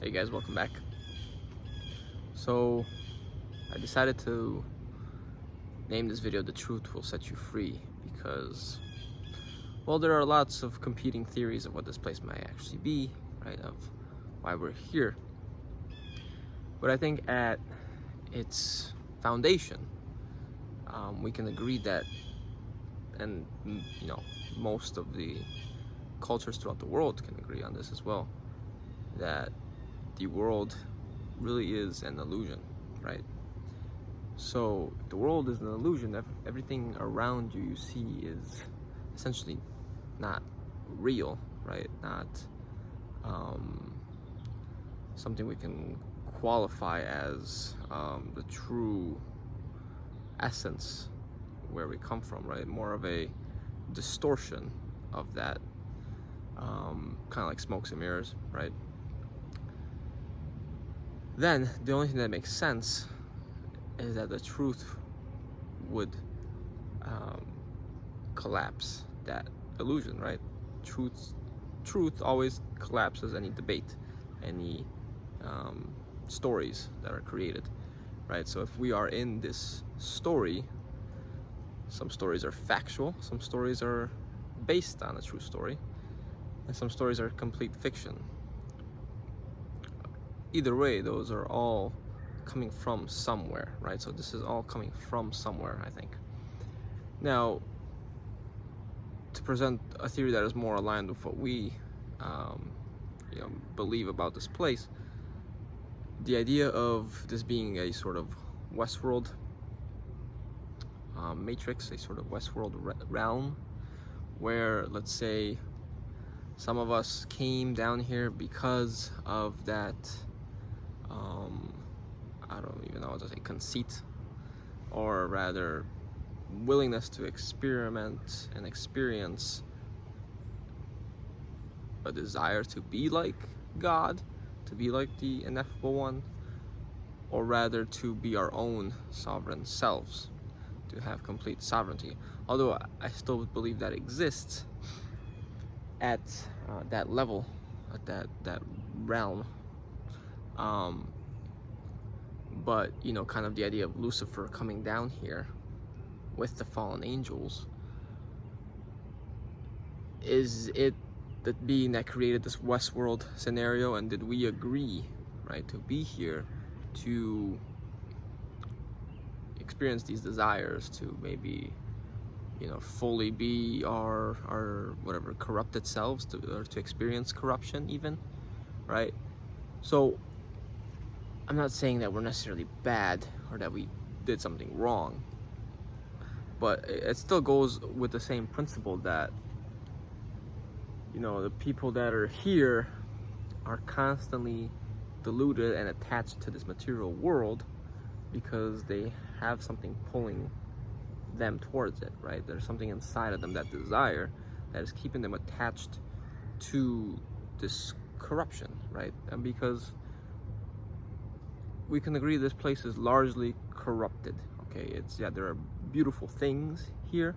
Hey guys, welcome back. So I decided to name this video "The Truth Will Set You Free" because, well, there are lots of competing theories of what this place might actually be, right, of why we're here. But I think at its foundation, we can agree that, and most of the cultures throughout the world can agree on this as well, that the world really is an illusion, right? So if the world is an illusion, everything around you see is essentially not real, right? Not something we can qualify as the true essence where we come from, right? More of a distortion of that, kind of like smokes and mirrors, right? Then the only thing that makes sense is that the truth would collapse that illusion, right? Truth always collapses any debate, any stories that are created, right? So if we are in this story, some stories are factual, some stories are based on a true story, and some stories are complete fiction. Either way, those are all coming from somewhere, right? So this is all coming from somewhere, I think. Now, to present a theory that is more aligned with what we believe about this place, the idea of this being a sort of Westworld matrix, a sort of Westworld realm, where, let's say, some of us came down here because of that I don't even know what to say, conceit, or rather willingness to experiment and experience a desire to be like God, to be like the ineffable one, or rather to be our own sovereign selves, to have complete sovereignty. Although I still believe that exists at that level, at that realm. But kind of the idea of Lucifer coming down here with the fallen angels, is it that being that created this Westworld scenario, and did we agree, right, to be here to experience these desires, to maybe fully be our whatever corrupted selves, or to experience corruption even, right? So I'm not saying that we're necessarily bad or that we did something wrong, but it still goes with the same principle that the people that are here are constantly deluded and attached to this material world because they have something pulling them towards it, right? There's something inside of them, that desire, that is keeping them attached to this corruption, right? And because we can agree this place is largely corrupted, okay? There are beautiful things here,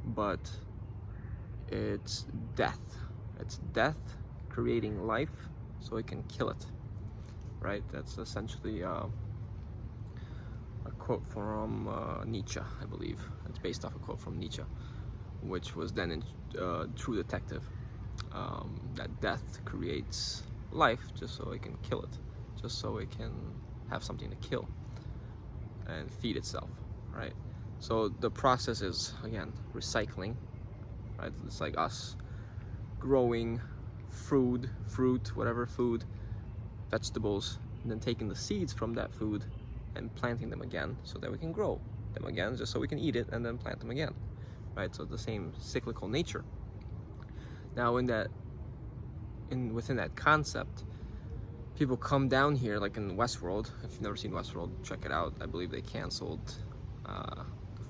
but it's death. It's death creating life so it can kill it, right? That's essentially a quote from Nietzsche, I believe. It's based off a quote from Nietzsche, which was then in True Detective, that death creates life just so it can kill it, just so it can have something to kill and feed itself, right? So the process is, again, recycling, right? It's like us growing fruit, whatever food, vegetables, and then taking the seeds from that food and planting them again so that we can grow them again, just so we can eat it and then plant them again, right? So the same cyclical nature. Now within that concept, people come down here, like in Westworld. If you've never seen Westworld, check it out. I believe they canceled the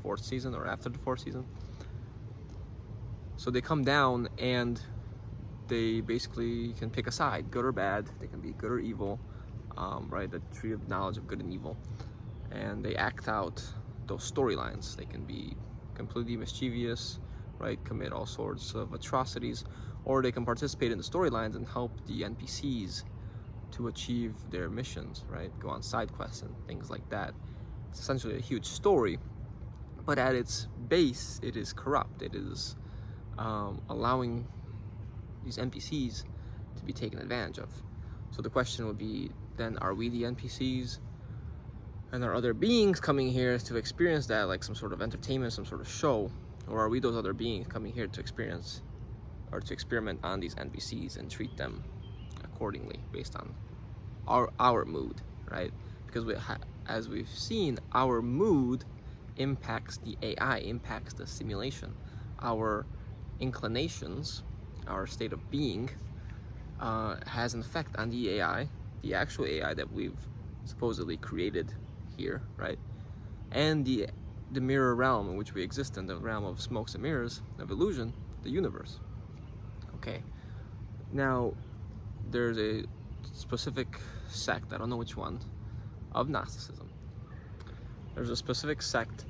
4th season, or after the 4th season. So they come down and they basically can pick a side, good or bad. They can be good or evil, right? The tree of knowledge of good and evil. And they act out those storylines. They can be completely mischievous, right? Commit all sorts of atrocities, or they can participate in the storylines and help the NPCs to achieve their missions, right? Go on side quests and things like that. It's essentially a huge story, but at its base, it is corrupt. It is allowing these NPCs to be taken advantage of. So the question would be, then, are we the NPCs? And are other beings coming here to experience that, like some sort of entertainment, some sort of show? Or are we those other beings coming here to experience or to experiment on these NPCs and treat them accordingly based on our mood, right? Because as we've seen, our mood impacts the AI, impacts the simulation. Our inclinations, our state of being, has an effect on the AI, the actual AI that we've supposedly created here, right? And the mirror realm in which we exist in, the realm of smokes and mirrors of illusion, the universe. Okay, now there's a specific sect, I don't know which one, of Gnosticism. There's a specific sect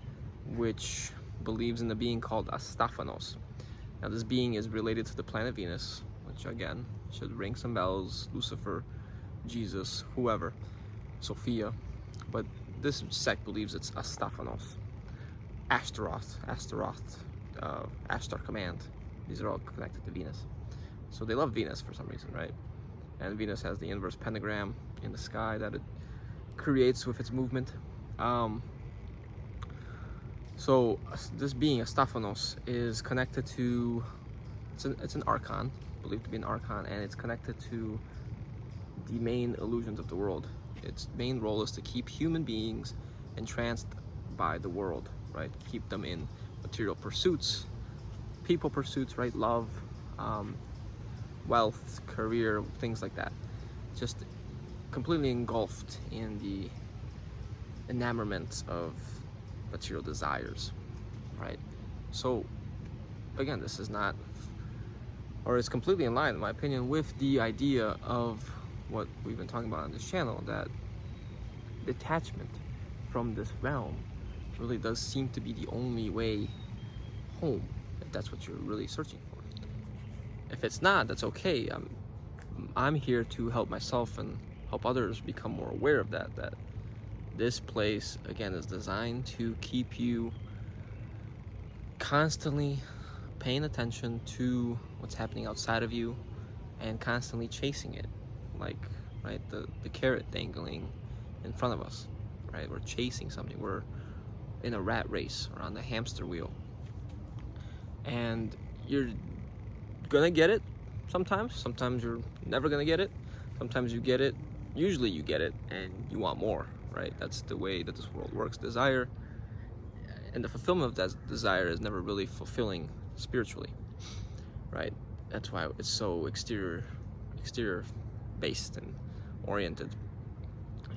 which believes in a being called Astaphanos. Now this being is related to the planet Venus, which again should ring some bells, Lucifer, Jesus, whoever, Sophia, but this sect believes it's Astaphanos. Ashtaroth, Ashtar Command, these are all connected to Venus. So they love Venus for some reason, right? And Venus has the inverse pentagram in the sky that it creates with its movement. So this being, Astaphanos, is connected to, it's an Archon, believed to be an Archon, and it's connected to the main illusions of the world. Its main role is to keep human beings entranced by the world, right? Keep them in material pursuits, people pursuits, right? Love, wealth, career, things like that. Just completely engulfed in the enamorment of material desires, right? So again, this is not, or it's completely in line, in my opinion, with the idea of what we've been talking about on this channel, that detachment from this realm really does seem to be the only way home, if that's what you're really searching for. If it's not, that's okay. I'm here to help myself and help others become more aware of that this place, again, is designed to keep you constantly paying attention to what's happening outside of you and constantly chasing it, like, right, the carrot dangling in front of us, right? We're chasing something. We're in a rat race or on the hamster wheel, and you're gonna get it sometimes you're never gonna get it, sometimes you get it, usually you get it and you want more, right? That's the way that this world works. Desire and the fulfillment of that desire is never really fulfilling spiritually, right? That's why it's so exterior based and oriented,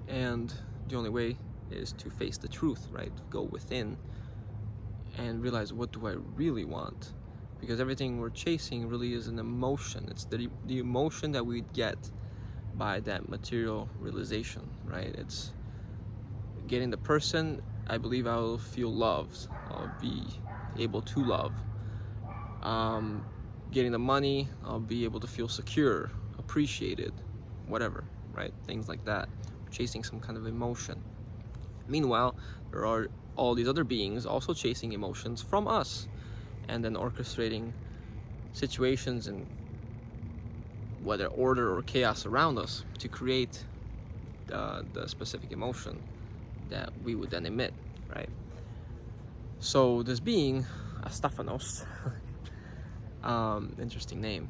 and the only way is to face the truth, right? Go within and realize, what do I really want? Because everything we're chasing really is an emotion. It's the emotion that we get by that material realization, right? It's getting the person, I believe I will feel loved, I'll be able to love. Getting the money, I'll be able to feel secure, appreciated, whatever, right? Things like that. Chasing some kind of emotion. Meanwhile, there are all these other beings also chasing emotions from us, and then orchestrating situations and whether order or chaos around us to create the specific emotion that we would then emit, right? So this being, Astaphanos, interesting name,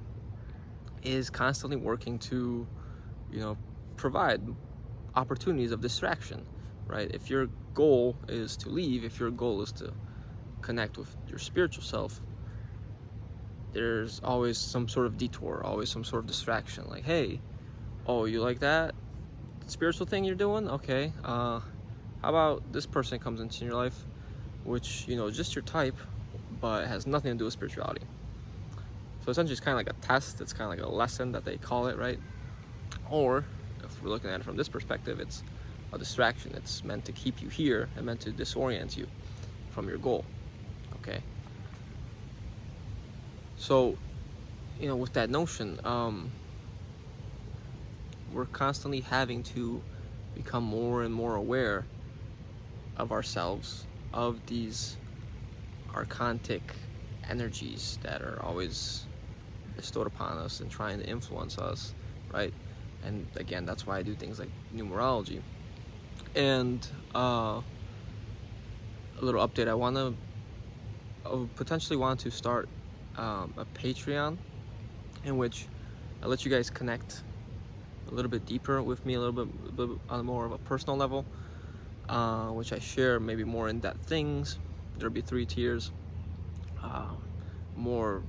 is constantly working to, provide opportunities of distraction, right? If your goal is to leave, if your goal is to connect with your spiritual self, there's always some sort of detour, always some sort of distraction. Like, hey, oh, you like that spiritual thing you're doing? Okay, how about this person comes into your life, which, just your type, but has nothing to do with spirituality. So essentially it's kind of like a test, it's kind of like a lesson that they call it, right? Or if we're looking at it from this perspective, it's a distraction. It's meant to keep you here and meant to disorient you from your goal. Okay, so with that notion, we're constantly having to become more and more aware of ourselves, of these archontic energies that are always bestowed upon us and trying to influence us, right? And again, that's why I do things like numerology. And a little update, I potentially want to start a Patreon in which I let you guys connect a little bit deeper with me, a little bit on more of a personal level, which I share maybe more in-depth things. There'll be 3 tiers, more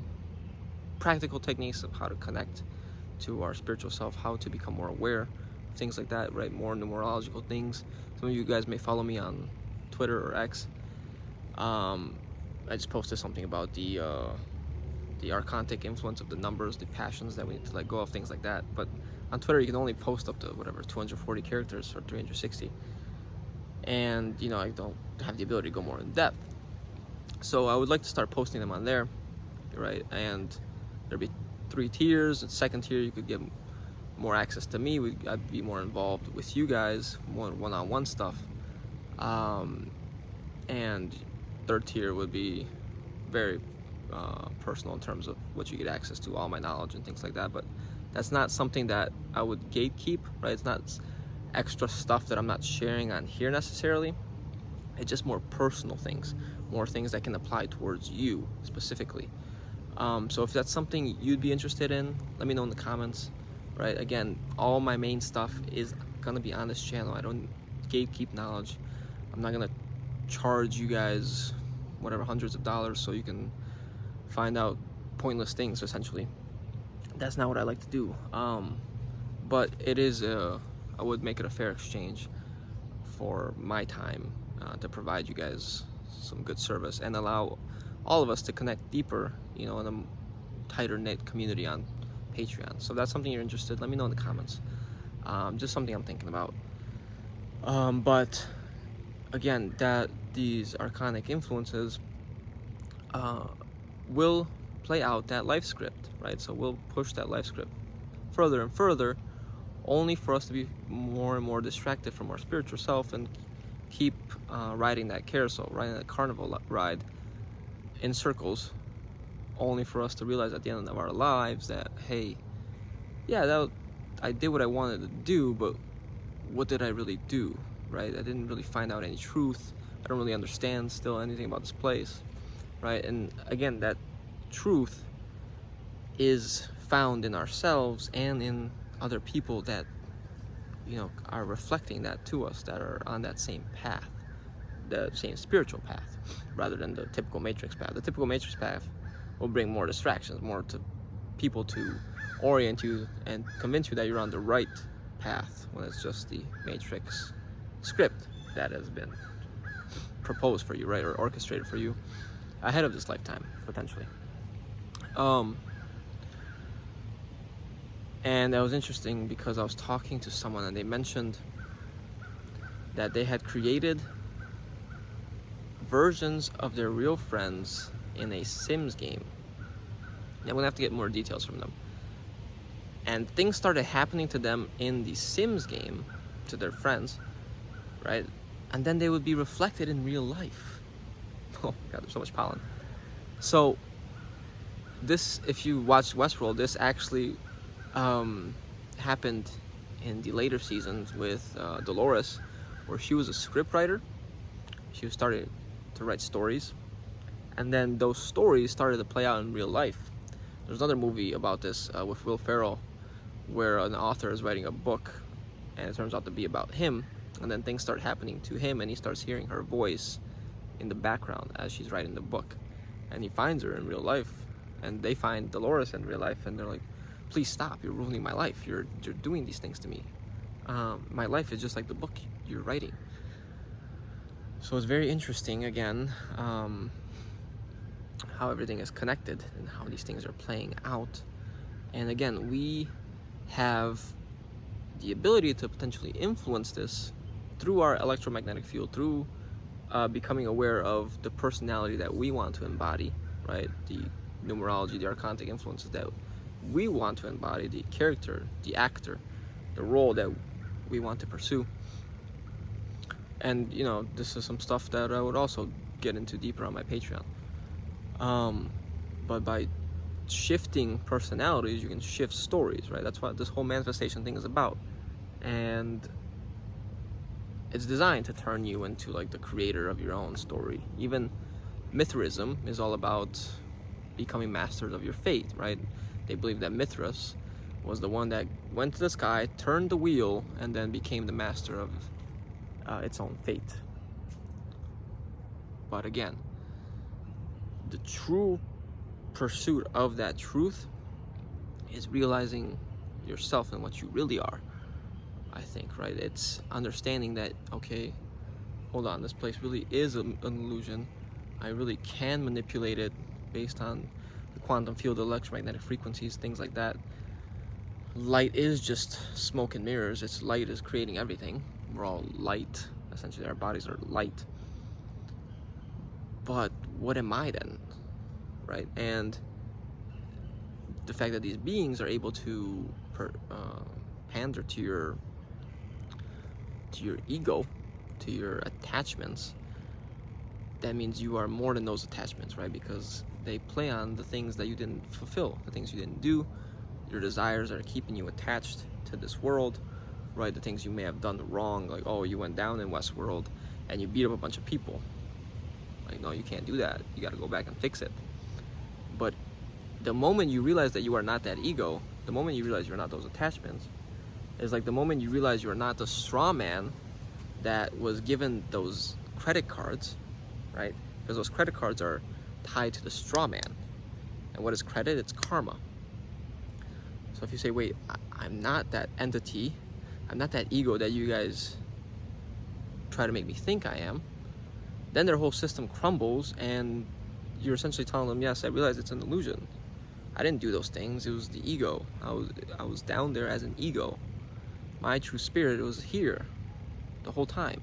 practical techniques of how to connect to our spiritual self, how to become more aware, things like that, right? More numerological things. Some of you guys may follow me on Twitter or X. I just posted something about the archontic influence of the numbers, the passions that we need to let go of, things like that. But on Twitter, you can only post up to whatever 240 characters or 360, and you know, I don't have the ability to go more in depth. So I would like to start posting them on there, right? And there'll be 3 tiers. The second tier, you could get more access to me. I'd be more involved with you guys, more one-on-one stuff. And third tier would be very personal in terms of what you get access to, all my knowledge and things like that. But that's not something that I would gatekeep, right? It's not extra stuff that I'm not sharing on here necessarily. It's just more personal things, more things that can apply towards you specifically. So if that's something you'd be interested in, let me know in the comments, right? Again, all my main stuff is gonna be on this channel. I don't gatekeep knowledge. I'm not gonna charge you guys whatever hundreds of dollars so you can find out pointless things, essentially. That's not what I like to do. But it is I would make it a fair exchange for my time to provide you guys some good service and allow all of us to connect deeper, you know, in a tighter knit community on Patreon. So if that's something you're interested, let me know in the comments. Just something I'm thinking about. But again, that these archonic influences will play out that life script, right? So we'll push that life script further and further, only for us to be more and more distracted from our spiritual self and keep riding that carousel, riding that carnival ride in circles, only for us to realize at the end of our lives that, hey, yeah, I did what I wanted to do, but what did I really do, right? I didn't really find out any truth. I don't really understand still anything about this place, right? And again, that truth is found in ourselves and in other people that, you know, are reflecting that to us, that are on that same path, the same spiritual path, rather than the typical matrix path. The typical matrix path will bring more distractions, more to people to orient you and convince you that you're on the right path, when it's just the matrix script that has been proposed for you, right, or orchestrated for you ahead of this lifetime, potentially. And that was interesting because I was talking to someone and they mentioned that they had created versions of their real friends in a Sims game. I'm gonna have to get more details from them. And things started happening to them in the Sims game, to their friends, right? And then they would be reflected in real life. Oh God, there's so much pollen. So this, if you watch Westworld, this actually happened in the later seasons with Dolores, where she was a script writer. She started to write stories, and then those stories started to play out in real life. There's another movie about this with Will Ferrell, where an author is writing a book, and it turns out to be about him, and then things start happening to him, and he starts hearing her voice in the background as she's writing the book, and he finds her in real life, and they find Dolores in real life, and they're like, please stop, you're ruining my life, you're doing these things to me. My life is just like the book you're writing. So it's very interesting, again, how everything is connected and how these things are playing out. And again, we have the ability to potentially influence this through our electromagnetic field, through becoming aware of the personality that we want to embody, right? The numerology, the archontic influences that we want to embody, the character, the actor, the role that we want to pursue. And you know, this is some stuff that I would also get into deeper on my Patreon. But by shifting personalities, you can shift stories, right? That's what this whole manifestation thing is about. And it's designed to turn you into like the creator of your own story. Even Mithraism is all about becoming masters of your fate, right? They believe that Mithras was the one that went to the sky, turned the wheel, and then became the master of its own fate. But again, the true pursuit of that truth is realizing yourself and what you really are, I think, right? It's understanding that, okay, hold on, this place really is an illusion. I really can manipulate it based on the quantum field, electromagnetic frequencies, things like that. Light is just smoke and mirrors. It's light is creating everything. We're all light. Essentially, our bodies are light. But what am I then, right? And the fact that these beings are able to pander to your ego, to your attachments, that means you are more than those attachments, right? Because they play on the things that you didn't fulfill, the things you didn't do, your desires that are keeping you attached to this world, right? The things you may have done wrong, like, oh, you went down in Westworld and you beat up a bunch of people. Like, no, you can't do that. You got to go back and fix it. But the moment you realize that you are not that ego, the moment you realize you're not those attachments, is like the moment you realize you're not the straw man that was given those credit cards, right? Because those credit cards are tied to the straw man. And what is credit? It's karma. So if you say, wait, I'm not that entity, I'm not that ego that you guys try to make me think I am, then their whole system crumbles, and you're essentially telling them, yes, I realize it's an illusion. I didn't do those things. It was the ego. I was down there as an ego. My true spirit was here the whole time,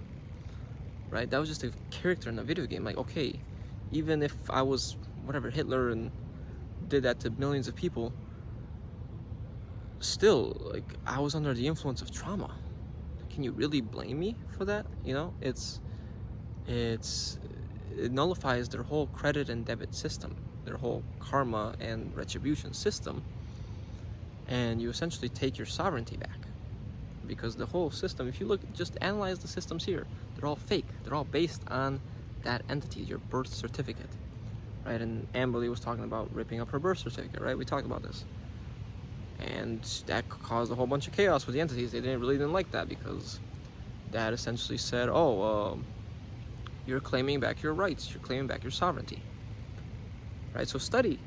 right? That was just a character in a video game. Like, okay, even if I was whatever, Hitler, and did that to millions of people, still, like, I was under the influence of trauma. Can you really blame me for that? You know, it nullifies their whole credit and debit system, their whole karma and retribution system, and you essentially take your sovereignty back. Because the whole system, if you look, just analyze the systems here, they're all fake. They're all based on that entity, your birth certificate, right? And Amberly was talking about ripping up her birth certificate, right? We talked about this. And that caused a whole bunch of chaos with the entities. They didn't like that, because that essentially said, oh, you're claiming back your rights, you're claiming back your sovereignty, right? So study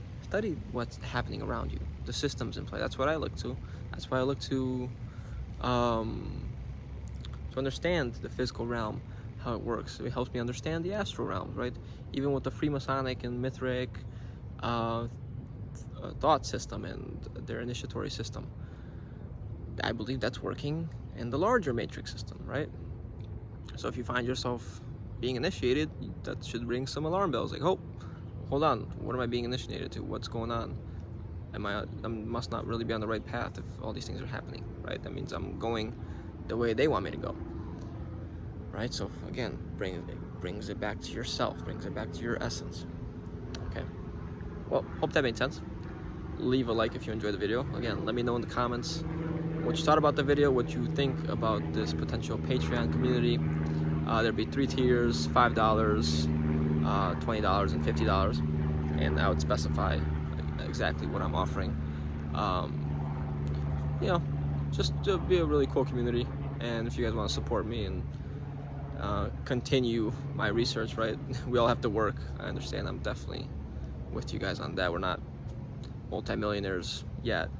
what's happening around you, the systems in play. That's what I look to. That's why I look to understand the physical realm, how it works. It helps me understand the astral realm, right? Even with the Freemasonic and Mithric thought system and their initiatory system, I believe that's working in the larger matrix system, right? So if you find yourself being initiated, that should ring some alarm bells. Like, oh, hold on, what am I being initiated to? What's going on? I must not really be on the right path if all these things are happening, right? That means I'm going the way they want me to go, right? So again, brings it back to yourself, brings it back to your essence. Okay. Well, hope that made sense. Leave a like if you enjoyed the video. Again, let me know in the comments what you thought about the video, what you think about this potential Patreon community. There'll be 3 tiers: $5, $20, and $50, and I would specify exactly what I'm offering. You know, just to be a really cool community. And if you guys want to support me and continue my research, right? We all have to work. I understand. I'm definitely with you guys on that. We're not multimillionaires yet,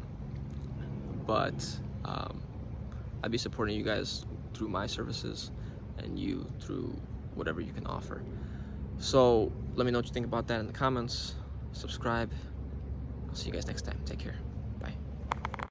but I'd be supporting you guys through my services and you through whatever you can offer. So let me know what you think about that in the comments. Subscribe. I'll see you guys next time. Take care.